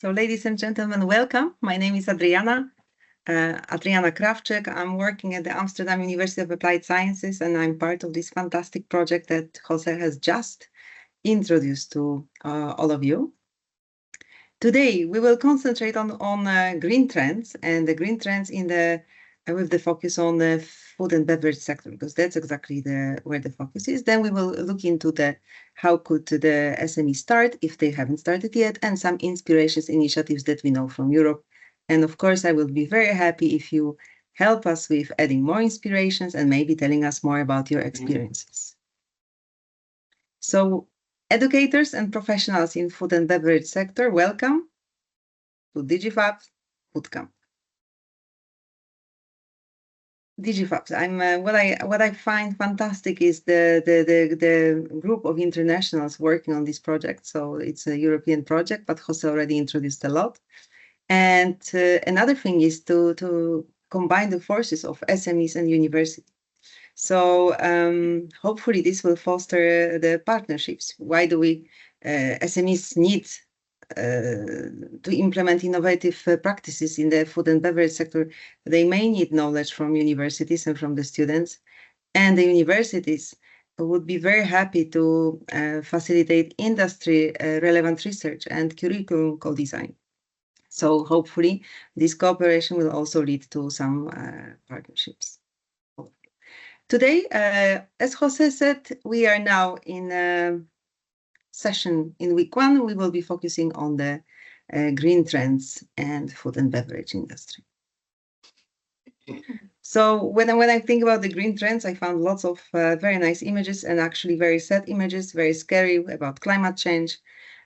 So, ladies and gentlemen, welcome. My name is Adriana Krawczyk. I'm working at the Amsterdam University of Applied Sciences, and I'm part of this fantastic project that Jose has just introduced to all of you. Today, we will concentrate on green trends and the green trends with the focus on the food and beverage sector, because that's exactly where the focus is. Then we will look into how could the SME start if they haven't started yet, and some inspirations, initiatives that we know from Europe. And of course, I will be very happy if you help us with adding more inspirations and maybe telling us more about your experiences. So, educators and professionals in food and beverage sector, welcome to DIGIFABS Bootcamp. DIGIFABS. What I find fantastic is the group of internationals working on this project. So it's a European project, but Jose already introduced a lot. And another thing is to combine the forces of SMEs and university. So hopefully this will foster the partnerships. Why do SMEs need to implement innovative practices in the food and beverage sector? They may need knowledge from universities and from the students, and the universities would be very happy to facilitate industry relevant research and curriculum co-design. So hopefully this cooperation will also lead to some partnerships. Today, as Jose said, we are now in session in week 1. We will be focusing on the green trends and food and beverage industry. So when I think about the green trends, I found lots of very nice images, and actually very sad images, very scary, about climate change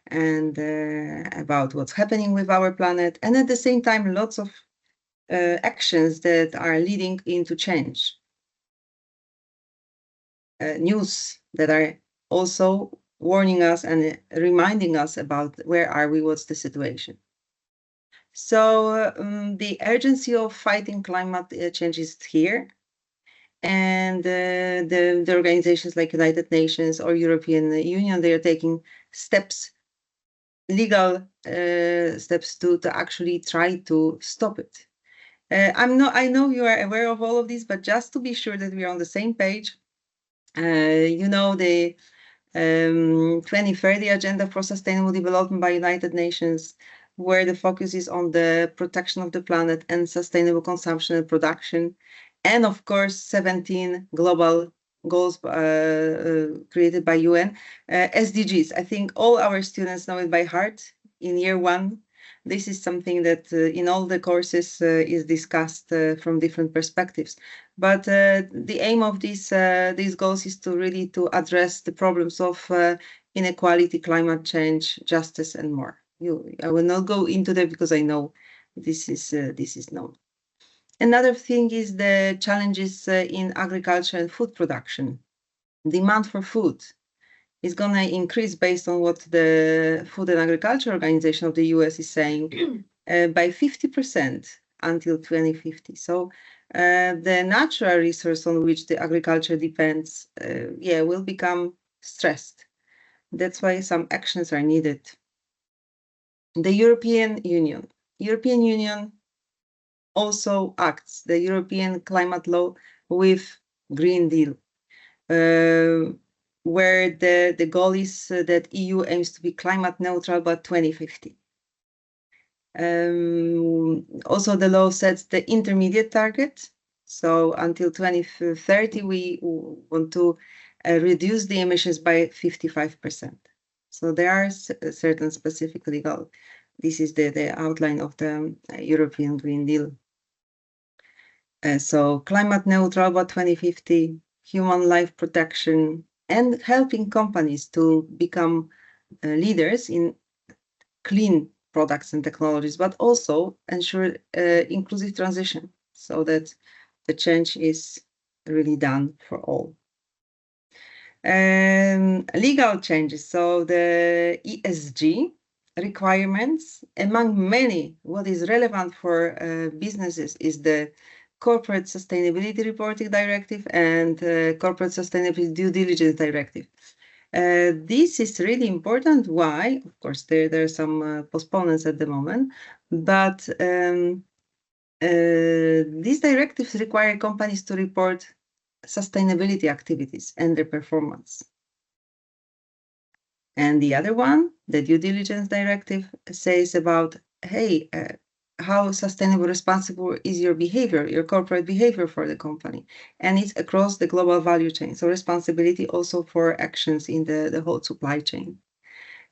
and about what's happening with our planet, and at the same time lots of actions that are leading into change. News that are also warning us and reminding us about where are we, what's the situation. So the urgency of fighting climate change is here, and the organizations like United Nations or European Union, they are taking steps, legal steps to actually try to stop it. I know you are aware of all of this, but just to be sure that we are on the same page, you know, the 2030 Agenda for Sustainable Development by United Nations, where the focus is on the protection of the planet and sustainable consumption and production, and of course 17 global goals created by UN, SDGs. I think all our students know it by heart in year 1. This is something that in all the courses is discussed from different perspectives. But the aim of these goals is to really address the problems of inequality, climate change, justice, and more. I will not go into that because I know this is known. Another thing is the challenges in agriculture and food production. Demand for food is going to increase based on what the Food and Agriculture Organization of the US is saying by 50% until 2050. So the natural resource on which the agriculture depends, will become stressed. That's why some actions are needed. The European Union also acts, the European climate law, with Green Deal, where the goal is that EU aims to be climate neutral by 2050. Also, the law sets the intermediate target. So until 2030, we want to reduce the emissions by 55%. So there are certain specific legal. This is the outline of the European Green Deal. So climate neutral by 2050, human life protection, and helping companies to become leaders in clean products and technologies, but also ensure inclusive transition so that the change is really done for all. Legal changes, so the ESG requirements, among many, what is relevant for businesses is the Corporate Sustainability Reporting Directive and Corporate Sustainability Due Diligence Directive. This is really important. Why? Of course, there are some postponements at the moment, but these directives require companies to report sustainability activities and their performance. And the other one, the due diligence directive, says about, hey, how sustainable, responsible is your behavior, your corporate behavior for the company. And it's across the global value chain. So responsibility also for actions in the whole supply chain.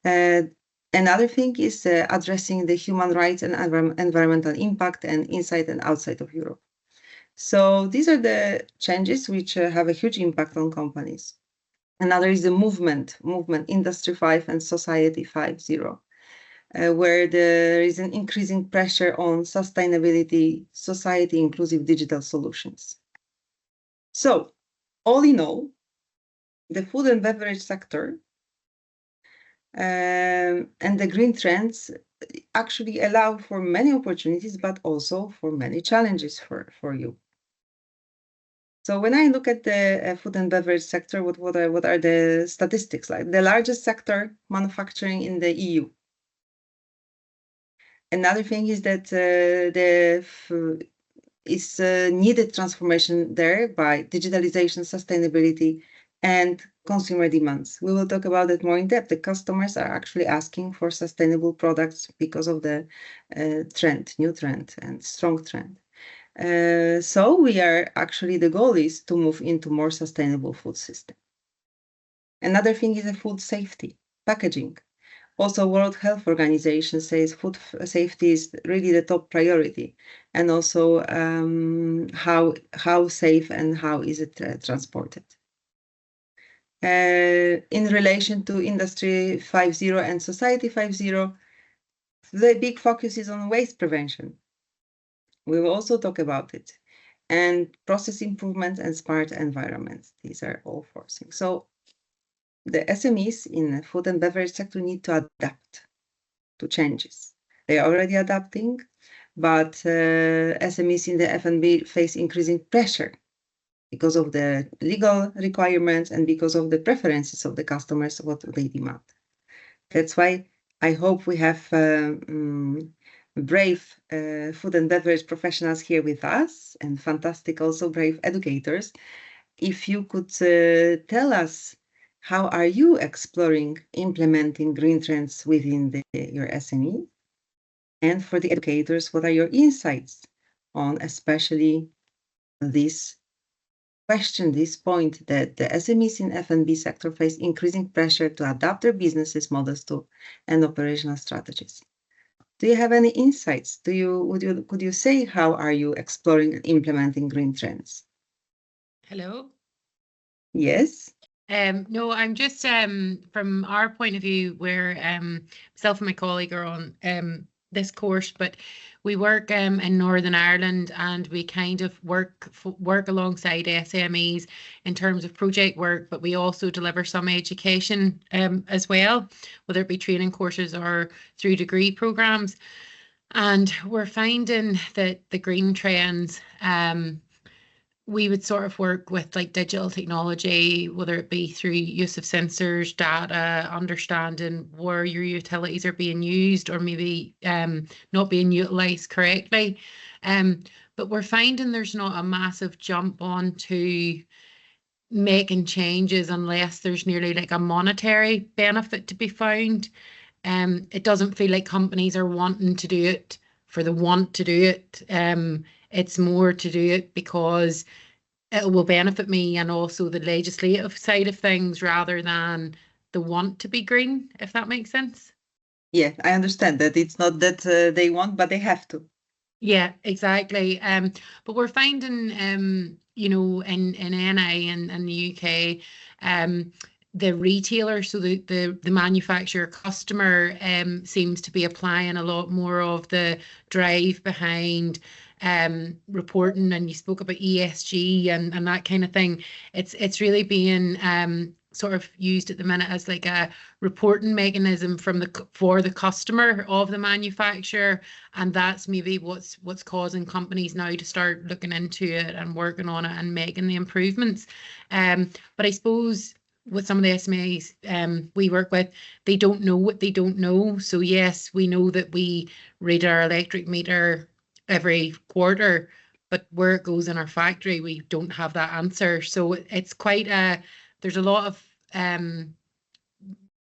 Another thing is addressing the human rights and environmental impact and inside and outside of Europe. So these are the changes which have a huge impact on companies. Another is the movement, Industry 5 and Society 5.0, where there is an increasing pressure on sustainability, society, inclusive digital solutions. So, all in all, the food and beverage sector and the green trends actually allow for many opportunities, but also for many challenges for you. So when I look at the food and beverage sector, what are the statistics like? The largest sector, manufacturing in the EU. Another thing is that is needed transformation there by digitalization, sustainability, and consumer demands. We will talk about it more in depth. The customers are actually asking for sustainable products because of the new trend and strong trend. So we are actually, the goal is to move into more sustainable food system. Another thing is the food safety, packaging. Also, World Health Organization says food safety is really the top priority, and also how safe and how is it transported. In relation to Industry 5.0 and Society 5.0, the big focus is on waste prevention. We will also talk about it. And process improvement and smart environments. These are all four things. So the SMEs in the food and beverage sector need to adapt to changes. They are already adapting, but SMEs in the F&B face increasing pressure because of the legal requirements and because of the preferences of the customers, what they demand. That's why I hope we have brave food and beverage professionals here with us, and fantastic also brave educators. If you could tell us, how are you exploring implementing green trends within your SME? And for the educators, what are your insights on especially this question, this point that the SMEs in F&B sector face increasing pressure to adapt their businesses models to and operational strategies? Do you have any insights? Could you say, how are you exploring and implementing green trends? Hello. Yes. No, I'm just from our point of view, where myself and my colleague are on this course, but we work in Northern Ireland, and we kind of work alongside SMEs in terms of project work, but we also deliver some education as well, whether it be training courses or through degree programs. And we're finding that the green trends, we would sort of work with like digital technology, whether it be through use of sensors, data, understanding where your utilities are being used or maybe not being utilised correctly. But we're finding there's not a massive jump on to making changes unless there's nearly like a monetary benefit to be found. It doesn't feel like companies are wanting to do it for the want to do it. It's more to do it because it will benefit me and also the legislative side of things rather than the want to be green, if that makes sense. Yeah, I understand that it's not that they want, but they have to. Yeah, exactly. But we're finding, you know, in NI and the UK, the retailer, so the manufacturer customer seems to be applying a lot more of the drive behind reporting, and you spoke about ESG and that kind of thing. It's really being sort of used at the minute as like a reporting mechanism for the customer of the manufacturer, and that's maybe what's causing companies now to start looking into it and working on it and making the improvements. But I suppose with some of the SMEs we work with, they don't know what they don't know. So yes, we know that we read our electric meter every quarter, but where it goes in our factory, we don't have that answer. So it's quite there's a lot of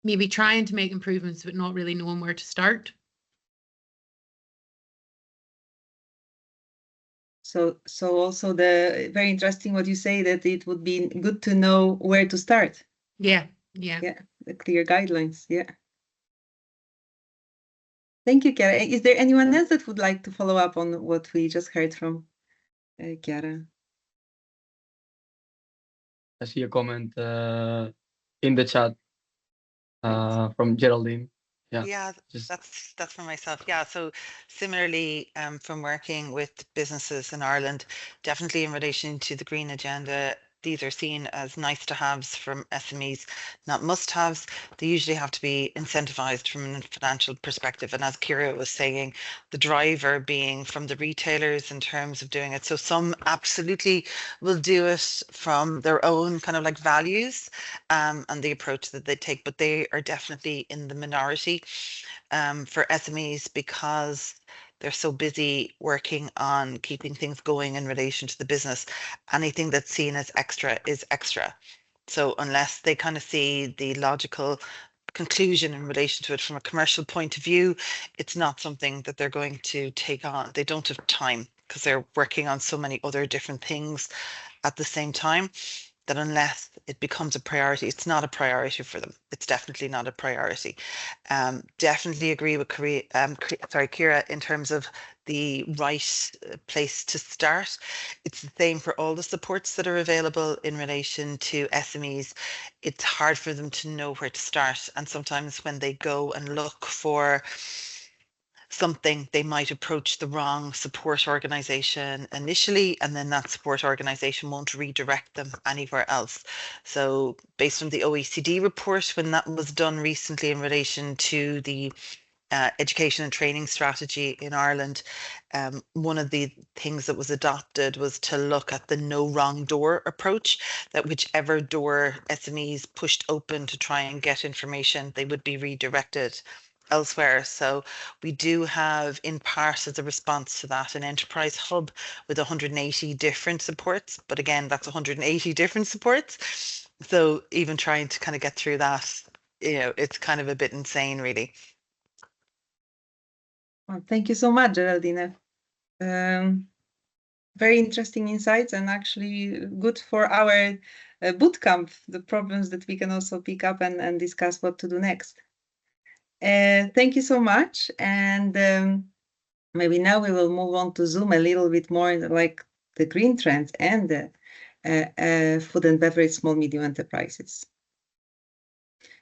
maybe trying to make improvements, but not really knowing where to start. So also very interesting what you say, that it would be good to know where to start. Yeah, the clear guidelines. Yeah. Thank you, Chiara. Is there anyone else that would like to follow up on what we just heard from Chiara? I see a comment in the chat from Geraldine. Yeah, that's for myself. Yeah, so similarly, from working with businesses in Ireland, definitely in relation to the green agenda, these are seen as nice to haves from SMEs, not must haves. They usually have to be incentivized from a financial perspective. And as Kira was saying, the driver being from the retailers in terms of doing it. So some absolutely will do it from their own kind of like values and the approach that they take, but they are definitely in the minority for SMEs because they're so busy working on keeping things going in relation to the business. Anything that's seen as extra is extra. So unless they kind of see the logical conclusion in relation to it from a commercial point of view, it's not something that they're going to take on. They don't have time because they're working on so many other different things at the same time, that unless it becomes a priority, it's not a priority for them. It's definitely not a priority. Definitely agree with Kira in terms of the right place to start. It's the same for all the supports that are available in relation to SMEs. It's hard for them to know where to start. And sometimes when they go and look for something, they might approach the wrong support organization initially, and then that support organization won't redirect them anywhere else. So based on the OECD report, when that was done recently in relation to the education and training strategy in Ireland, one of the things that was adopted was to look at the no wrong door approach, that whichever door SMEs pushed open to try and get information, they would be redirected elsewhere. So we do have, in part as a response to that, an enterprise hub with 180 different supports, but again, that's 180 different supports. So even trying to kind of get through that, it's kind of a bit insane, really. Well, thank you so much, Geraldine. Very interesting insights, and actually good for our bootcamp, the problems that we can also pick up and discuss what to do next. Thank you so much. And maybe now we will move on to Zoom a little bit more, like the green trends and the food and beverage small medium enterprises.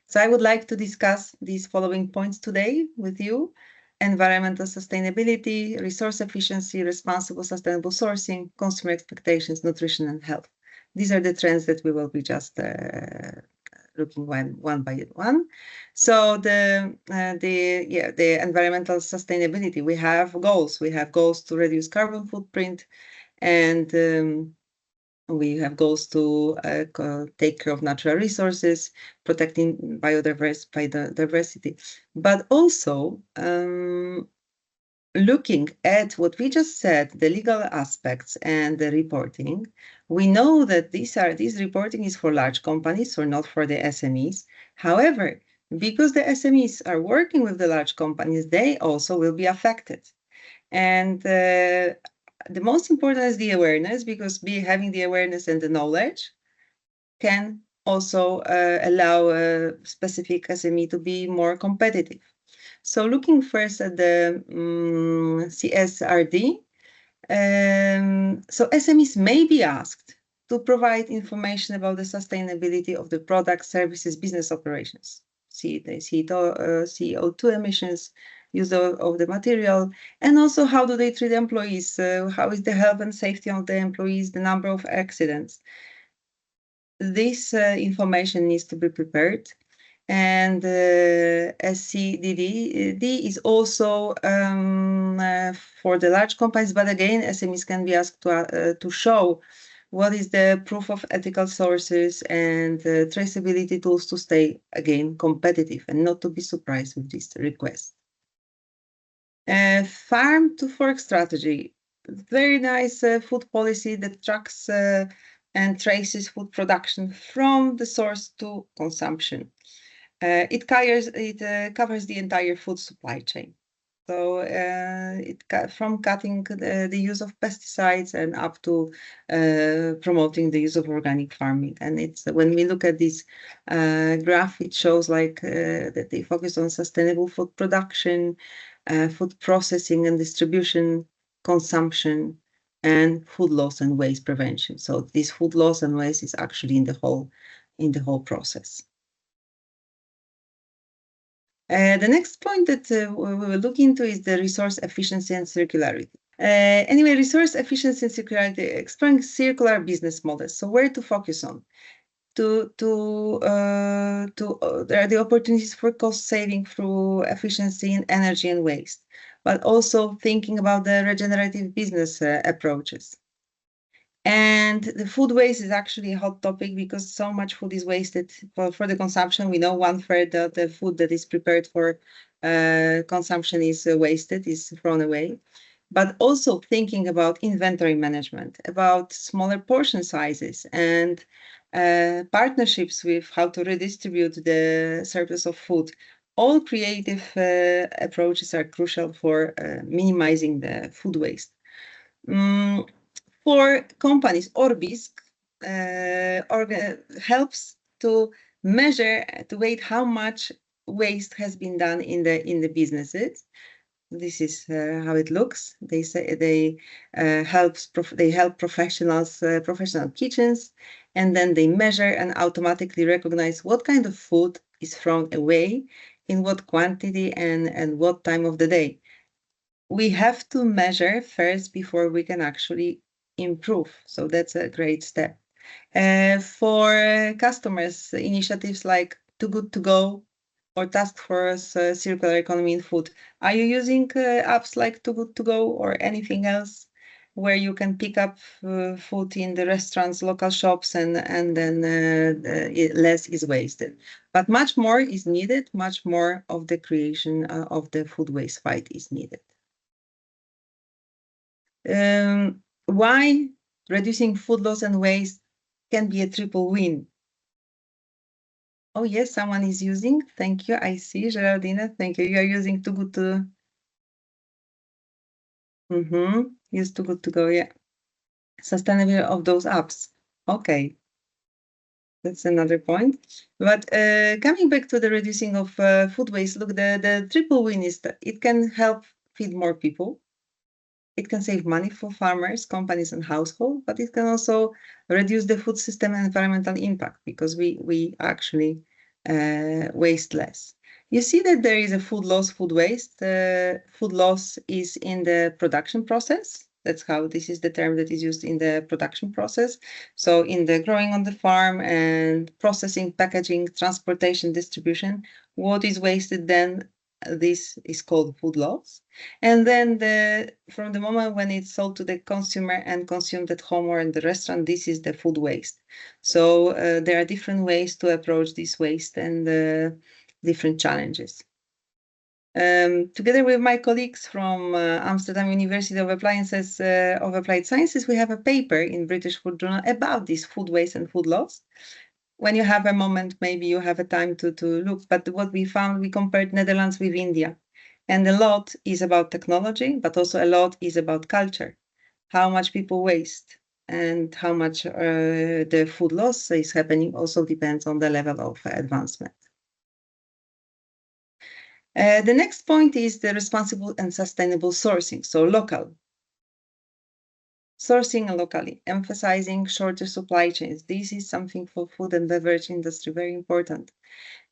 So I would like to discuss these following points today with you: environmental sustainability, resource efficiency, responsible sustainable sourcing, consumer expectations, nutrition and health. These are the trends that we will be just looking one by one. So the environmental sustainability, we have goals. We have goals to reduce carbon footprint, and we have goals to take care of natural resources, protecting biodiversity, but also looking at what we just said, the legal aspects and the reporting. We know that this reporting is for large companies, or not for the SMEs. However, because the SMEs are working with the large companies, they also will be affected. And the most important is the awareness, because having the awareness and the knowledge can also allow a specific SME to be more competitive. So looking first at the CSRD, so SMEs may be asked to provide information about the sustainability of the product, services, business operations, CO2 emissions, use of the material, and also how do they treat employees, how is the health and safety of the employees, the number of accidents. This information needs to be prepared. And SCDD is also for the large companies, but again, SMEs can be asked to show what is the proof of ethical sources and traceability tools to stay, again, competitive and not to be surprised with this request. Farm to fork strategy, very nice food policy that tracks and traces food production from the source to consumption. It covers the entire food supply chain. So from cutting the use of pesticides and up to promoting the use of organic farming. And it's when we look at this graph, it shows like that they focus on sustainable food production, food processing and distribution, consumption, and food loss and waste prevention. So this food loss and waste is actually in the whole process. The next point that we will look into is the resource efficiency and circularity. Anyway, resource efficiency and circularity, exploring circular business models. So where to focus on? There are the opportunities for cost saving through efficiency in energy and waste, but also thinking about the regenerative business approaches. And the food waste is actually a hot topic because so much food is wasted for the consumption. We know 1/3 of the food that is prepared for consumption is wasted, is thrown away. But also thinking about inventory management, about smaller portion sizes and partnerships with how to redistribute the surplus of food. All creative approaches are crucial for minimizing the food waste. For companies, Orbis helps to measure, to weigh how much waste has been done in the businesses. This is how it looks. They say they help professional kitchens, and then they measure and automatically recognize what kind of food is thrown away, in what quantity, and what time of the day. We have to measure first before we can actually improve. So that's a great step. For customers, initiatives like Too Good To Go or Task Force Circular Economy in Food. Are you using apps like Too Good To Go or anything else where you can pick up food in the restaurants, local shops, and then less is wasted? But much more is needed. Much more of the creation of the food waste fight is needed. Why reducing food loss and waste can be a triple win? Oh, yes, someone is using. Thank you. I see, Geraldina. Thank you. You are using Too Good To... Use Too Good To Go, yeah. Sustainability of those apps. Okay. That's another point. But coming back to the reducing of food waste, look, the triple win is that it can help feed more people. It can save money for farmers, companies, and households, but it can also reduce the food system and environmental impact because we actually waste less. You see that there is a food loss, food waste. Food loss is in the production process. That's how this is the term that is used in the production process. So in the growing on the farm and processing, packaging, transportation, distribution, what is wasted then? This is called food loss. And then from the moment when it's sold to the consumer and consumed at home or in the restaurant, this is the food waste. So there are different ways to approach this waste and different challenges. Together with my colleagues from Amsterdam University of Applied Sciences, we have a paper in British Food Journal about this food waste and food loss. When you have a moment, maybe you have a time to look. But what we found, we compared Netherlands with India. And a lot is about technology, but also a lot is about culture. How much people waste and how much the food loss is happening also depends on the level of advancement. The next point is the responsible and sustainable sourcing, so local. Sourcing locally, emphasizing shorter supply chains. This is something for food and beverage industry, very important.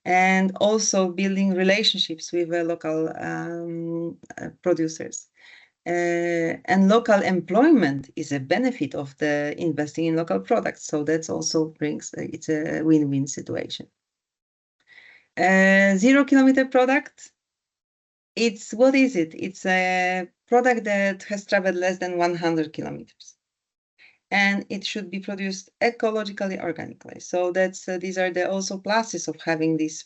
And also building relationships with local producers. And local employment is a benefit of the investing in local products. So that's also brings, it's a win-win situation. 0 kilometer product. What is it? It's a product that has traveled less than 100 kilometers. and it should be produced ecologically, organically. So that's these are the also pluses of having this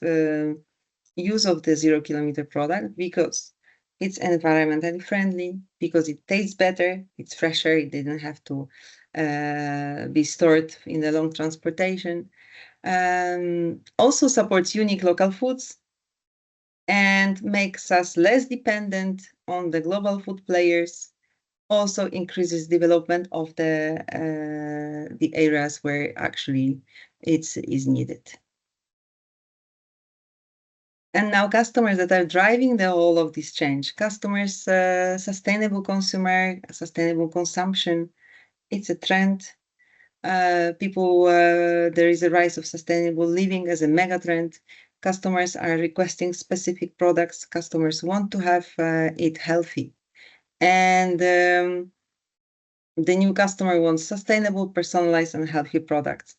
use of the 0 kilometer product, because it's environmentally friendly, because it tastes better, it's fresher, it didn't have to be stored in the long transportation. Also supports unique local foods and makes us less dependent on the global food players. Also increases development of the areas where actually it is needed. And now customers that are driving the whole of this change. Customers, sustainable consumer, sustainable consumption. It's a trend. There is a rise of sustainable living as a mega trend. Customers are requesting specific products. Customers want to have it healthy. And the new customer wants sustainable, personalized, and healthy products.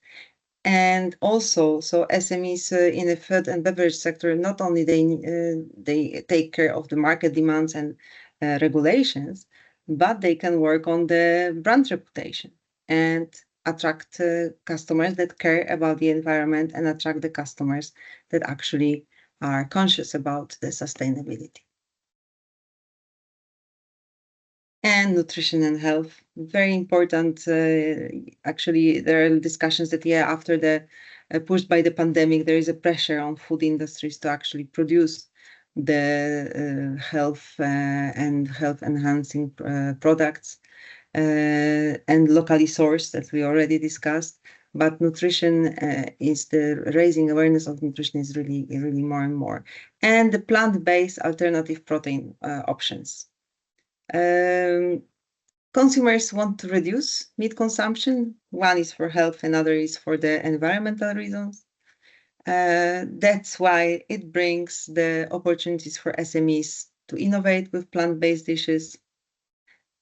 And also, so SMEs in the food and beverage sector, not only they take care of the market demands and regulations, but they can work on the brand reputation and attract customers that care about the environment and attract the customers that actually are conscious about the sustainability. And nutrition and health, very important. Actually, there are discussions that after the pushed by the pandemic, there is a pressure on food industries to actually produce the health and health enhancing products and locally sourced, that we already discussed. But nutrition is the raising awareness of nutrition is really more and more, and the plant-based alternative protein options. Consumers want to reduce meat consumption. One is for health, another is for the environmental reasons. That's why it brings the opportunities for SMEs to innovate with plant-based dishes.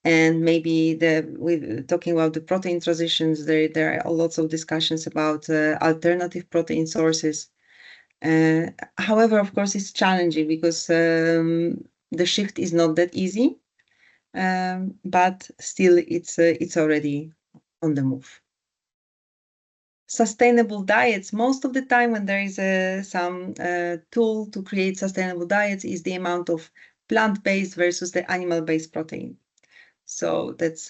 And maybe with talking about the protein transitions, there are lots of discussions about alternative protein sources. However, of course, it's challenging because the shift is not that easy. But still it's already on the move. Sustainable diets, most of the time when there is some tool to create sustainable diets, is the amount of plant-based versus the animal-based protein. So that's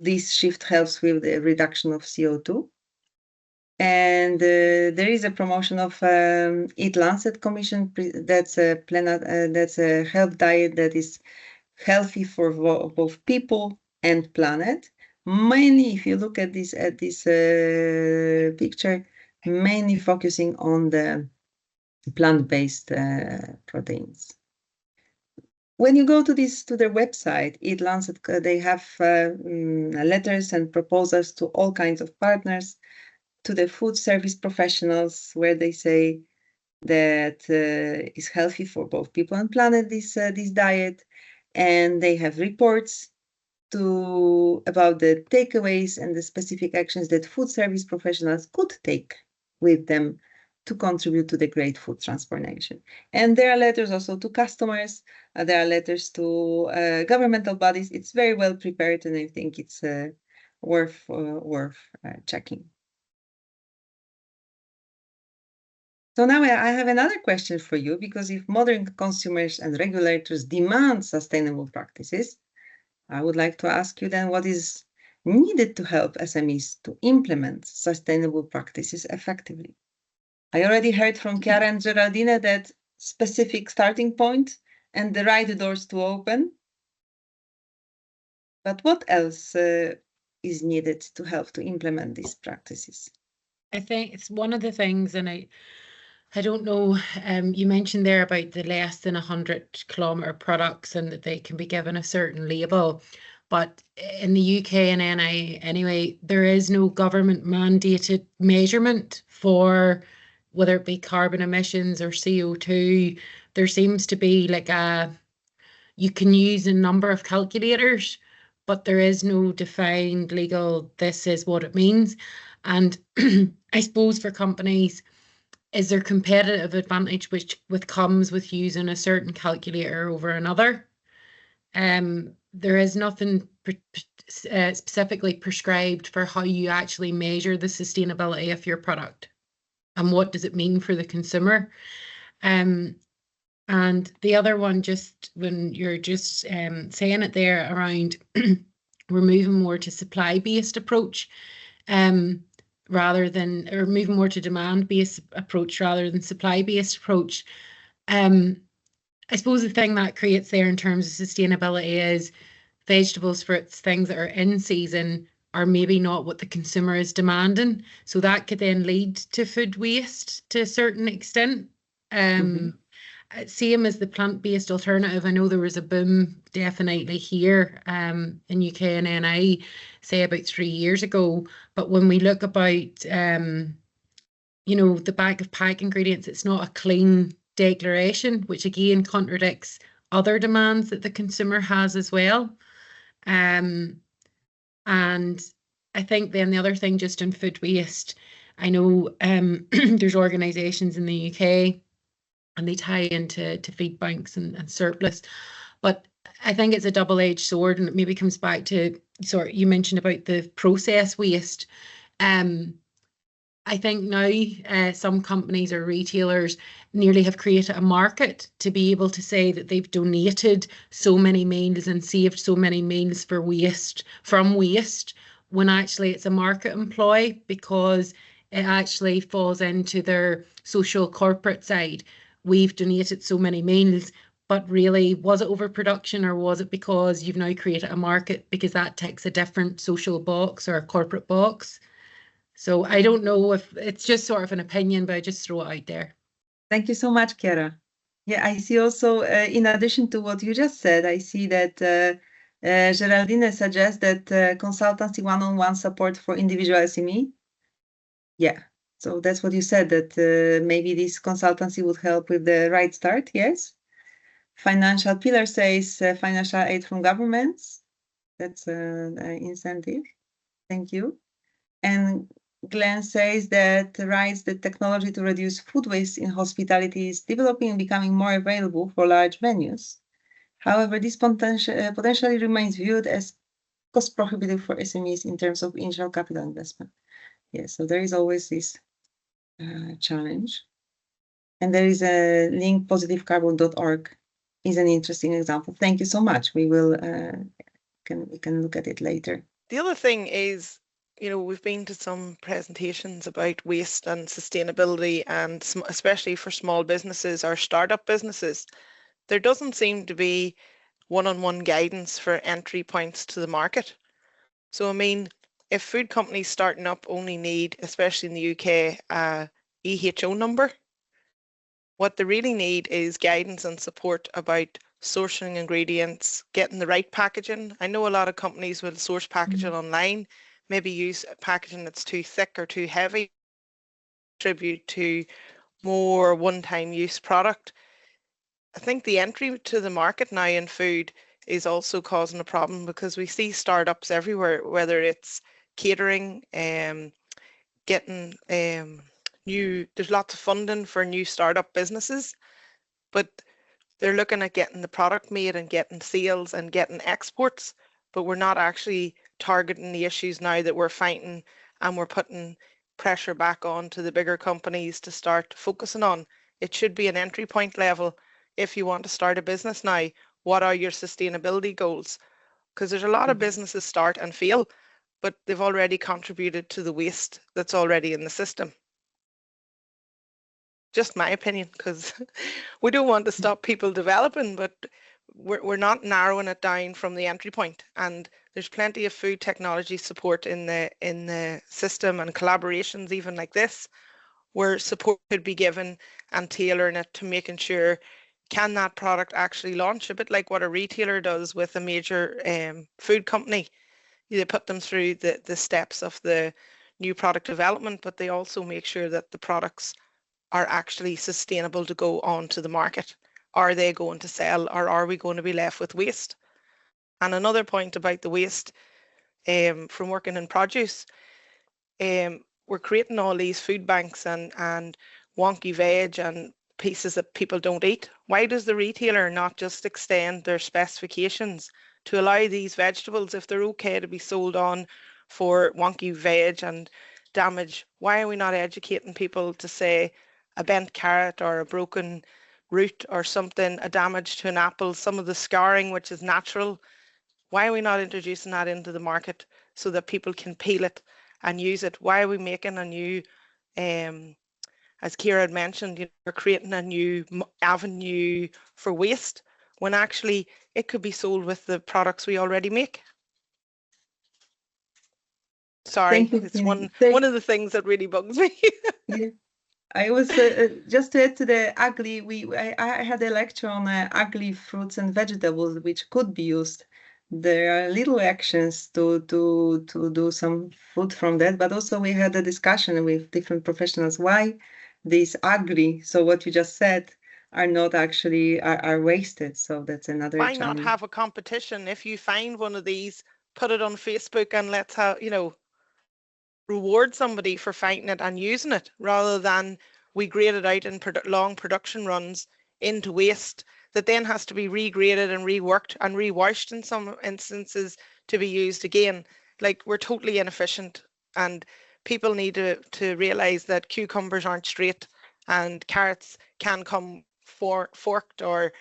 this shift helps with the reduction of CO2. And there is a promotion of Eat Lancet Commission. That's a health diet that is healthy for both people and planet. Mainly, if you look at this picture, mainly focusing on the plant-based proteins. When you go to their website, Eat Lancet, they have letters and proposals to all kinds of partners, to the food service professionals, where they say that is healthy for both people and planet, this diet, and they have reports about the takeaways and the specific actions that food service professionals could take with them to contribute to the great food transformation. And there are letters also to customers, there are letters to governmental bodies. It's very well prepared, and I think it's worth checking. So now I have another question for you, because if modern consumers and regulators demand sustainable practices, I would like to ask you then, what is needed to help SMEs to implement sustainable practices effectively? I already heard from Chiara and Geraldine that specific starting point and the right doors to open. But what else is needed to help to implement these practices? I think it's one of the things, and I don't know, you mentioned there about the less than 100-kilometer products and that they can be given a certain label. But in the UK and NI anyway, there is no government mandated measurement for whether it be carbon emissions or CO2. There seems to be like you can use a number of calculators, but there is no defined legal, this is what it means. And I suppose for companies, is there competitive advantage which comes with using a certain calculator over another? There is nothing specifically prescribed for how you actually measure the sustainability of your product and what does it mean for the consumer. And the other one, just when you're just saying it there around we're moving more to supply-based approach rather than, or moving more to demand-based approach rather than supply-based approach. I suppose the thing that creates there in terms of sustainability is vegetables, fruits, things that are in season are maybe not what the consumer is demanding. So that could then lead to food waste to a certain extent. Same as the plant-based alternative. I know there was a boom definitely here in UK and NI, say about 3 years ago. But when we look about, you know, the bag of pack ingredients, it's not a clean declaration, which again contradicts other demands that the consumer has as well. And I think then the other thing just in food waste, I know there's organisations in the UK and they tie into feed banks and surplus, but I think it's a double-edged sword, and it maybe comes back to you mentioned about the process waste. I think now some companies or retailers nearly have created a market to be able to say that they've donated so many meals and saved so many meals from waste, when actually it's a market employ, because it actually falls into their social corporate side. We've donated so many meals, but really, was it overproduction, or was it because you've now created a market because that ticks a different social box or a corporate box? So I don't know if it's just sort of an opinion, but I just throw it out there. Thank you so much, Chiara. Yeah, I see also, in addition to what you just said, I see that Geraldine suggests that consultancy one-on-one support for individual SME. Yeah, so that's what you said, that maybe this consultancy would help with the right start, yes. Financial pillar says financial aid from governments. That's an incentive. Thank you. And Glenn says that writes that technology to reduce food waste in hospitality is developing and becoming more available for large venues. However, this potentially remains viewed as cost prohibitive for SMEs in terms of initial capital investment. Yes, so there is always this challenge. And there is a link, positivecarbon.org is an interesting example. Thank you so much. We will we can look at it later. The other thing is, you know, we've been to some presentations about waste and sustainability, and especially for small businesses or startup businesses, there doesn't seem to be one-on-one guidance for entry points to the market. So, I mean, if food companies starting up only need, especially in the UK, a EHO number, what they really need is guidance and support about sourcing ingredients, getting the right packaging. I know a lot of companies will source packaging online, maybe use packaging that's too thick or too heavy, contribute to more one-time use product. I think the entry to the market now in food is also causing a problem, because we see startups everywhere, whether it's catering, getting there's lots of funding for new startup businesses, but they're looking at getting the product made and getting sales and getting exports, but we're not actually targeting the issues now that we're fighting, and we're putting pressure back on to the bigger companies to start focusing on. It should be an entry point level. If you want to start a business now, what are your sustainability goals? Because there's a lot of businesses start and fail, but they've already contributed to the waste that's already in the system. Just my opinion, because we don't want to stop people developing, but we're not narrowing it down from the entry point. And there's plenty of food technology support in the system, and collaborations even like this, where support could be given and tailoring it to making sure, can that product actually launch, a bit like what a retailer does with a major food company. They put them through the steps of the new product development, but they also make sure that the products are actually sustainable to go on to the market. Are they going to sell, or are we going to be left with waste? And another point about the waste from working in produce, we're creating all these food banks and wonky veg and pieces that people don't eat. Why does the retailer not just extend their specifications to allow these vegetables, if they're okay to be sold on for wonky veg and damage, why are we not educating people to say a bent carrot or a broken root or something, a damage to an apple, some of the scarring which is natural? Why are we not introducing that into the market so that people can peel it and use it? Why are we making a new, as Ciara had mentioned, we're creating a new avenue for waste when actually it could be sold with the products we already make? Sorry, it's one of the things that really bugs me. Yeah. I was just to add to the ugly. I had a lecture on ugly fruits and vegetables which could be used. There are little actions to do some food from that, but also we had a discussion with different professionals why these ugly. So what you just said are not actually are wasted. So that's another. Why challenge. not have a competition? If you find one of these, put it on Facebook and let's have reward somebody for finding it and using it, rather than we grade it out in long production runs into waste that then has to be regraded and reworked and rewashed in some instances to be used again. Like, we're totally inefficient, and people need to realize that cucumbers aren't straight and carrots can come forked, or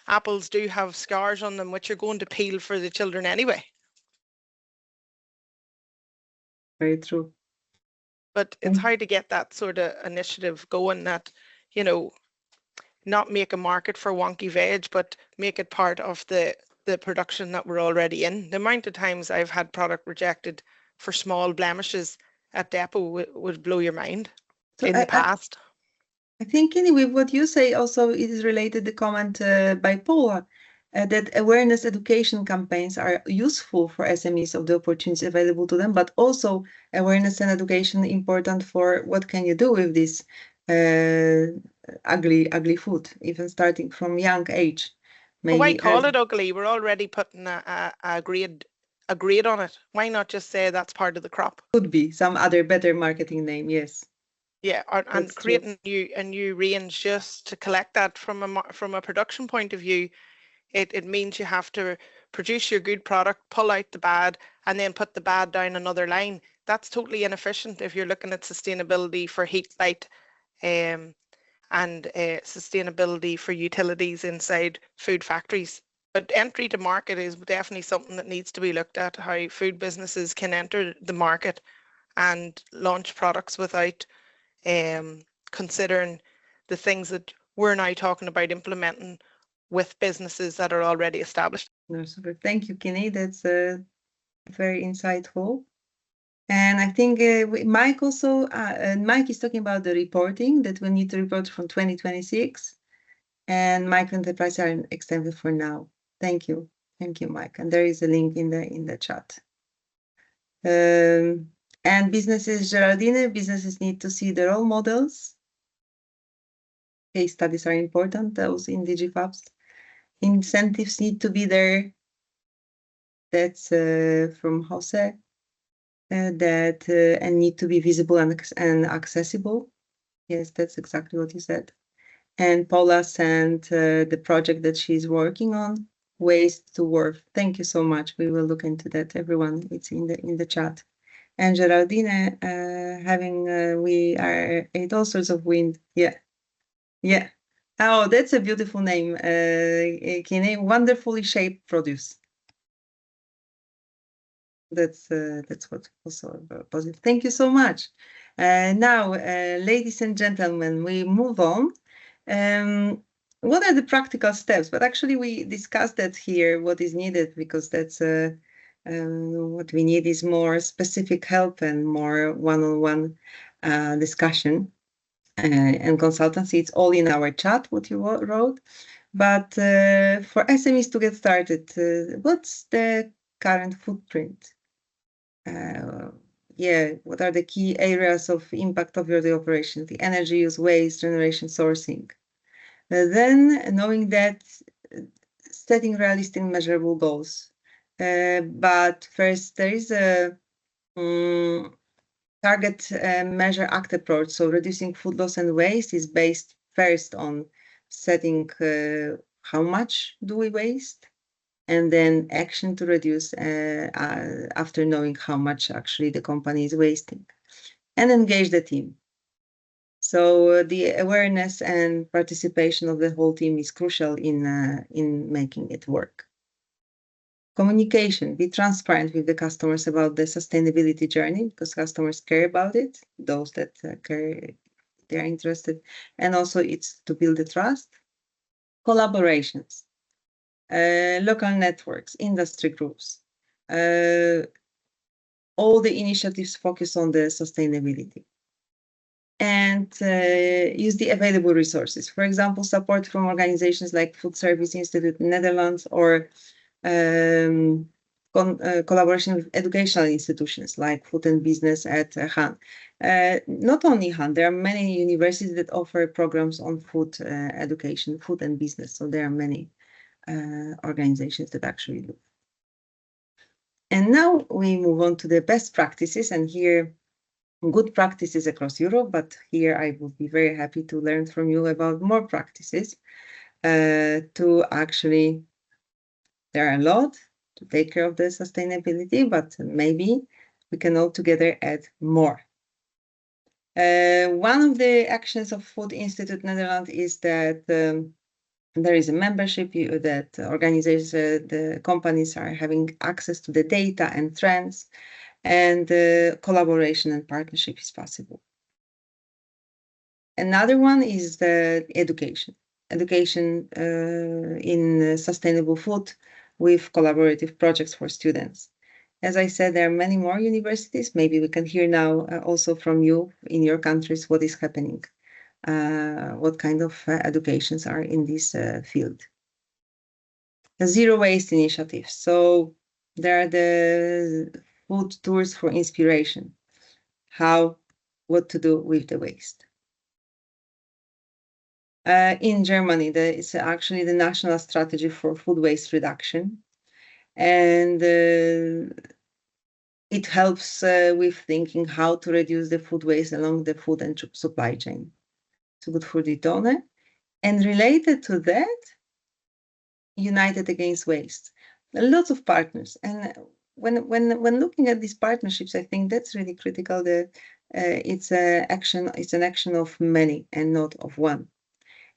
apples do have scars on them which are going to peel for the children anyway. Very true. But it's hard to get that sort of initiative going, that, not make a market for wonky veg, but make it part of the production that we're already in. The amount of times I've had product rejected for small blemishes at depot would blow your mind in the past. I think anyway, what you say also is related to the comment by Paula, that awareness education campaigns are useful for SMEs of the opportunities available to them, but also awareness and education important for what can you do with this ugly food, even starting from young age. Maybe why call it ugly? We're already putting a grade on it. Why not just say that's part of the crop? Could be some other better marketing name, yes. Yeah, and creating a new range just to collect that from a production point of view. It means you have to produce your good product, pull out the bad, and then put the bad down another line. That's totally inefficient if you're looking at sustainability for heat, light, and sustainability for utilities inside food factories. But entry to market is definitely something that needs to be looked at, how food businesses can enter the market and launch products without considering the things that we're now talking about implementing with businesses that are already established. No, super. Thank you, Kenny. That's very insightful. And I think Mike also, Mike is talking about the reporting, that we need to report from 2026, and micro enterprises are extended for now. Thank you, Mike. And there is a link in the chat. And businesses, Geraldine, businesses need to see the role models. Case studies are important, those in DIGIFABS. Incentives need to be there. That's from Jose. And need to be visible and accessible. Yes, that's exactly what you said. And Paula sent the project that she's working on, Waste to Worth. Thank you so much. We will look into that, everyone. It's in the chat. And Geraldine, we are at all sorts of wind. Yeah. Oh, that's a beautiful name. Kine, wonderfully shaped produce. That's what also positive. Thank you so much. Now, ladies and gentlemen, we move on. What are the practical steps? But actually, we discussed that here, what is needed, because that's what we need is more specific help and more one-on-one discussion and consultancy. It's all in our chat, what you wrote. But for SMEs to get started, what's the current footprint? What are the key areas of impact of your operations? The energy use, waste, generation, sourcing. Then knowing that, setting realistic and measurable goals. But first, there is a target measure act approach. So reducing food loss and waste is based first on setting how much do we waste, and then action to reduce after knowing how much actually the company is wasting, and engage the team. So the awareness and participation of the whole team is crucial in making it work. Communication, be transparent with the customers about the sustainability journey, because customers care about it, those that care, they're interested, and also it's to build the trust. Collaborations, local networks, industry groups, all the initiatives focus on the sustainability. And use the available resources. For example, support from organizations like Food Service Institute in Netherlands, or collaboration with educational institutions like Food and Business at Han. Not only Han, there are many universities that offer programs on food education, food and business. So there are many organizations that actually do. And now we move on to the best practices, and here good practices across Europe, but here I would be very happy to learn from you about more practices to actually, there are a lot to take care of the sustainability, but maybe we can all together add more. One of the actions of Food Institute Netherlands is that there is a membership that organizations, the companies are having access to the data and trends, and collaboration and partnership is possible. Another one is the education in sustainable food with collaborative projects for students. As I said, there are many more universities. Maybe we can hear now also from you in your countries what is happening, what kind of educations are in this field. The zero waste initiative. So there are the food tours for inspiration, what to do with the waste. In Germany, it's actually the national strategy for food waste reduction, and it helps with thinking how to reduce the food waste along the food and supply chain. So good for the donor. And related to that, United Against Waste. Lots of partners, and when looking at these partnerships, I think that's really critical. It's an action of many and not of one.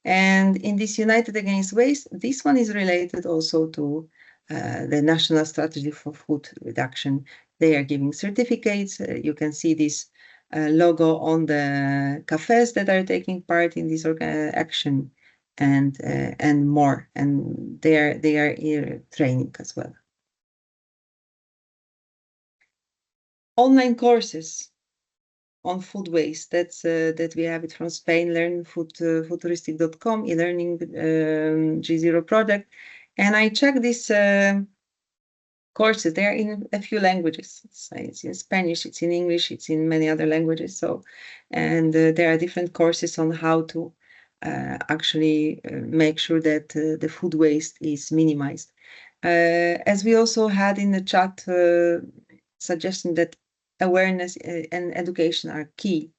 And in this United Against Waste, this one is related also to the National Strategy for Food Reduction. They are giving certificates. You can see this logo on the cafes that are taking part in this action, and more. And they are here training as well. Online courses on food waste. That we have it from Spain. Learn foodtouristic.com, e-learning G0 project, and I checked these courses. They are in a few languages. It's in Spanish, it's in English, it's in many other languages. So, and there are different courses on how to actually make sure that the food waste is minimized. As we also had in the chat, suggesting that awareness and education are key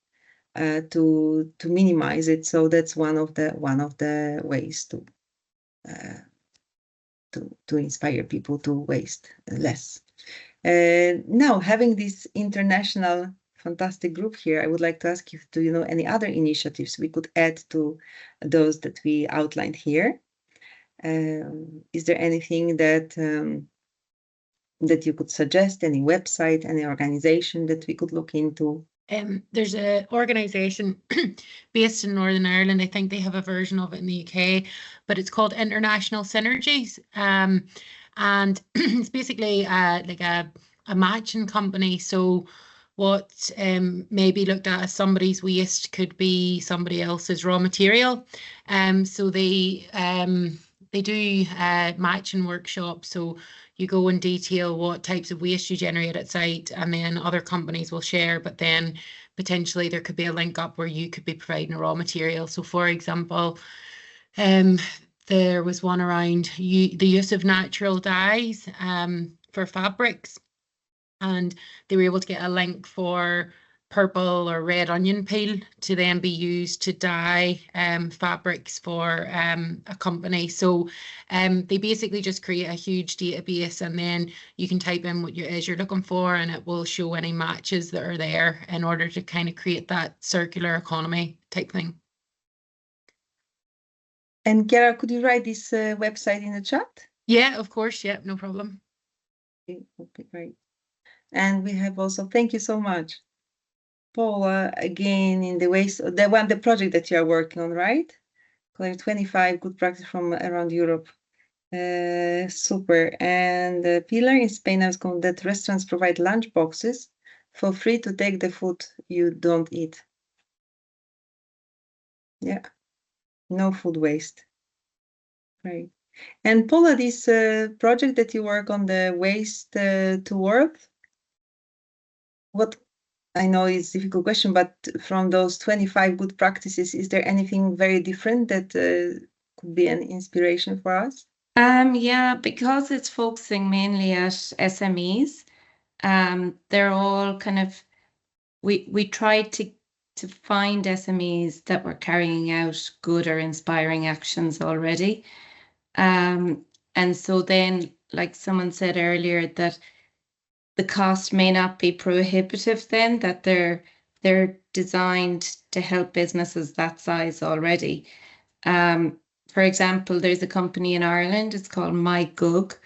to minimize it. So that's one of the ways to inspire people to waste less. Now, having this international fantastic group here, I would like to ask you, do you know any other initiatives we could add to those that we outlined here? Is there anything that you could suggest, any website, any organization that we could look into? There's an organisation based in Northern Ireland. I think they have a version of it in the UK, but it's called International Synergies. And it's basically like a matching company. So what may be looked at as somebody's waste could be somebody else's raw material. So they do matching workshops. So you go and detail what types of waste you generate at site, and then other companies will share, but then potentially there could be a link up where you could be providing a raw material. So for example, there was one around the use of natural dyes for fabrics, and they were able to get a link for purple or red onion peel to then be used to dye fabrics for a company. So they basically just create a huge database, and then you can type in what you're looking for, and it will show any matches that are there in order to kind of create that circular economy type thing. And Chiara, could you write this website in the chat? Yeah, of course. Yeah, no problem. Okay, great. And we have also, thank you so much, Paula, again, in the waste, the project that you are working on, right? 25 good practice from around Europe. Super. And Pilar in Spain has come that restaurants provide lunch boxes for free to take the food you don't eat. Yeah, no food waste. Right. And Paula, this project that you work on, the waste to worth, what I know it's a difficult question, but from those 25 good practices, is there anything very different that could be an inspiration for us? Yeah, because it's focusing mainly at SMEs, they're all kind of, we tried to find SMEs that were carrying out good or inspiring actions already. And so then, like someone said earlier, that the cost may not be prohibitive then, that they're designed to help businesses that size already. For example, there's a company in Ireland, it's called MyGug,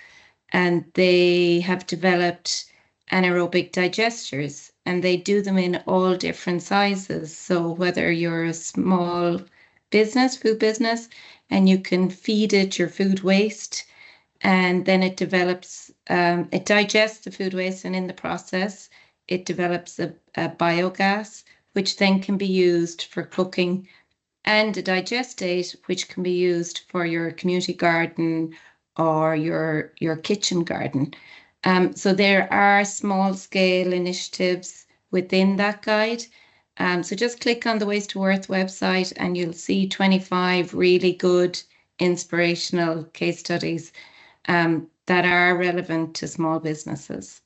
and they have developed anaerobic digesters, and they do them in all different sizes. So whether you're a small business, food business, and you can feed it your food waste, and then it develops, it digests the food waste, and in the process, it develops a biogas, which then can be used for cooking, and a digestate, which can be used for your community garden or your kitchen garden. So there are small scale initiatives within that guide. So just click on the Waste to Worth website and you'll see 25 really good inspirational case studies that are relevant to small businesses.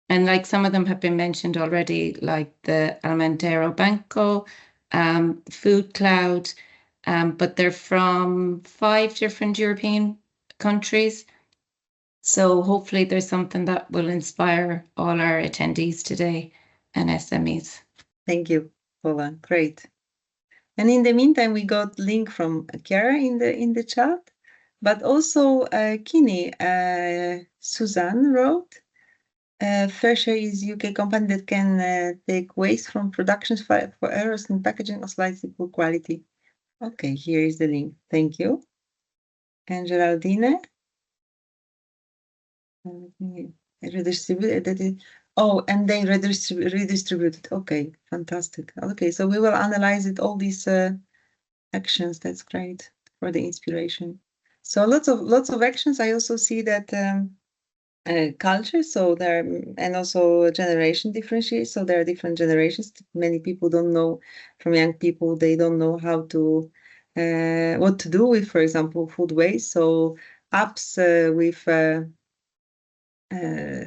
And like some of them have been mentioned already, like the Almentero Banco, Food Cloud, but they're from 5 different European countries. So hopefully there's something that will inspire all our attendees today and SMEs. Thank you, Paula. Great. And in the meantime, we got link from Chiara in the chat, but also Kini, Suzanne wrote, Fairshare is UK company that can take waste from productions for errors in packaging of slightly poor quality. Okay, here is the link. Thank you. And Geraldine. Redistributed. Oh, and they redistributed. Okay, fantastic. Okay, so we will analyze it, all these actions. That's great for the inspiration. So lots of actions. I also see that culture, so there, and also generation differentiates. So there are different generations. Many people don't know, from young people, they don't know how to what to do with, for example, food waste. So apps with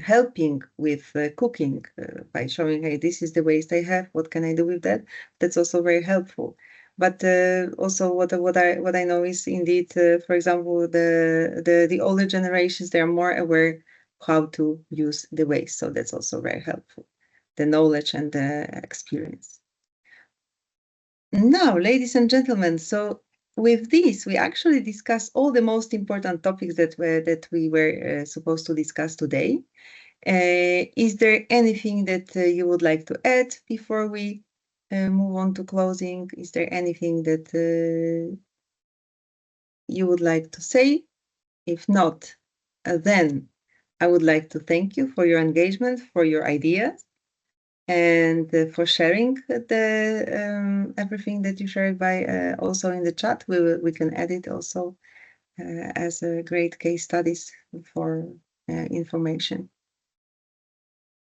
helping with cooking by showing, hey, this is the waste I have, what can I do with that? That's also very helpful. But also what I know is indeed, for example, the older generations, they are more aware how to use the waste. So that's also very helpful, the knowledge and the experience. Now, ladies and gentlemen, so with this, we actually discussed all the most important topics that we were supposed to discuss today. Is there anything that you would like to add before we move on to closing? Is there anything that you would like to say? If not, then I would like to thank you for your engagement, for your ideas, and for sharing the everything that you shared by also in the chat. We can edit also as a great case studies for information.